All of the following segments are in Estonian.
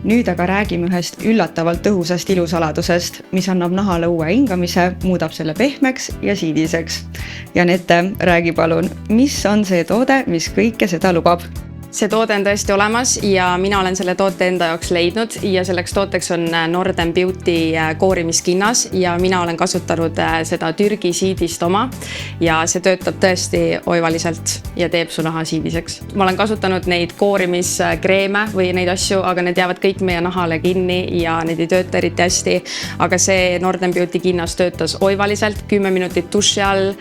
Nüüd aga räägime ühest üllatavalt tõhusast ilusaladusest, mis annab nahale uue hingamise, muudab selle pehmeks ja siidiseks. Janette, räägi palun, mis on see toode, mis kõike seda lubab? See toode on tõesti olemas ja mina olen selle toote enda jaoks leidnud ja selleks tooteks on Northern Beauty koorimiskinnas ja mina olen kasutanud seda Türgi siidist oma ja see töötab tõesti oivaliselt ja teeb su naha siidiseks. Ma olen kasutanud neid koorimiskreeme või neid asju, aga need jäävad kõik meie nahale kinni ja need ei tööta eriti hästi, aga see Northern Beauty kinnas töötas oivaliselt, 10 minutit duši all,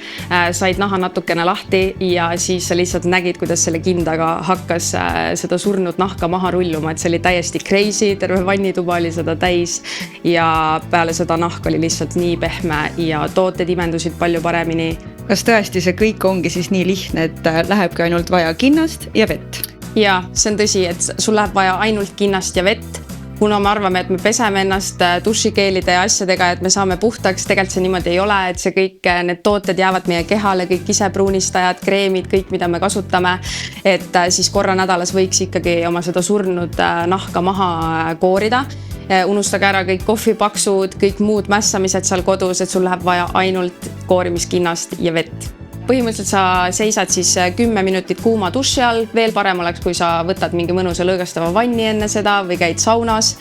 said naha natukene lahti ja siis sa lihtsalt nägid, kuidas selle kindaga hakkas seda surnud nahka maha rulluma, et see oli täiesti crazy, terve vannituba oli seda täis ja peale seda nahk oli lihtsalt nii pehme ja tooted imendusid palju paremini. Kas tõesti see kõik ongi siis nii lihtne, et lähebki ainult vaja kinnast ja vett? Ja, see on tõsi, et sul läheb vaja ainult kinnast ja vett. Kuna me arvame, et me peseme ennast dušikeelide ja asjadega, et me saame puhtaks, tegelikult see niimoodi ei ole, et see kõik, need tooted jäävad meie kehale, kõik isepruunistajad, kreemid, kõik, mida me kasutame, et siis korra nädalas võiks ikkagi oma seda surnud nahka maha koorida. Unustage ära kõik kohvipaksud, kõik muud mässamised seal kodus, et sul läheb vaja ainult koorimiskinnast ja vett. Põhimõtteliselt sa seisad siis 10 minutit kuuma duši all, veel parem oleks, kui sa võtad mingi mõnusa lõõgastava vanni enne seda või käid saunas,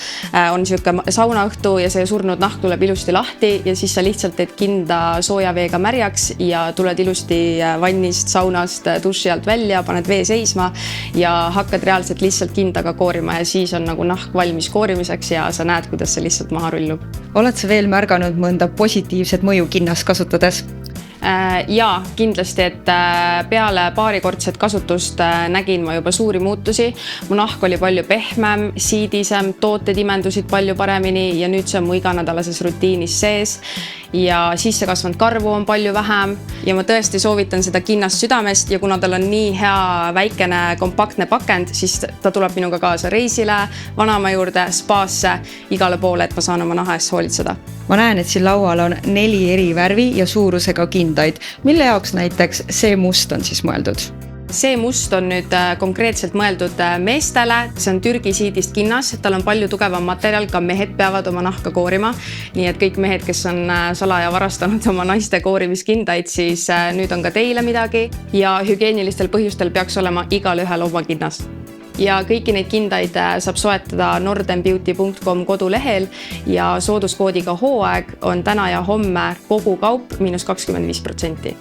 on siuke saunaõhtu ja see surnud nahk tuleb ilusti lahti ja siis sa lihtsalt teed kinda sooja veega märjaks ja tuled ilusti vannist, saunast, duši alt välja, paned vee seisma ja hakkad reaalselt lihtsalt kindaga koorima ja siis on nagu nahk valmis koorimiseks ja sa näed, kuidas see lihtsalt maha rullub. Oled sa veel märganud mõnda positiivset mõju kinnast kasutades? Ja kindlasti, et peale paarikordset kasutust nägin ma juba suuri muutusi. Mu nahk oli palju pehmem, siidisem, tooted imendusid palju paremini ja nüüd see on mu iganädalases rutiinis sees ja sisse kasvanud karvu on palju vähem ja ma tõesti soovitan seda kinnast südamest ja kuna tal on nii hea väikene kompaktne pakend, siis ta tuleb minuga kaasa reisile, vanaema juurde, spaasse, igale poole, et ma saan oma naha eest hoolitseda. Ma näen, et siin laual on 4 eri värvi ja suurusega kindaid. Mille jaoks näiteks see must on siis mõeldud? See must on nüüd konkreetselt mõeldud meestele, see on Türgi siidist kinnas, tal on palju tugevam materjal, ka mehed peavad oma nahka koorima, nii et kõik mehed, kes on salaja varastanud oma naiste koorimiskindaid, siis nüüd on ka teile midagi ja hügieenilistel põhjustel peaks olema igal ühel oma kinnas. Ja kõiki neid kindaid saab soetada northernbeauty.com kodulehel ja sooduskoodiga hooaeg on täna ja homme kogu kaup -25%.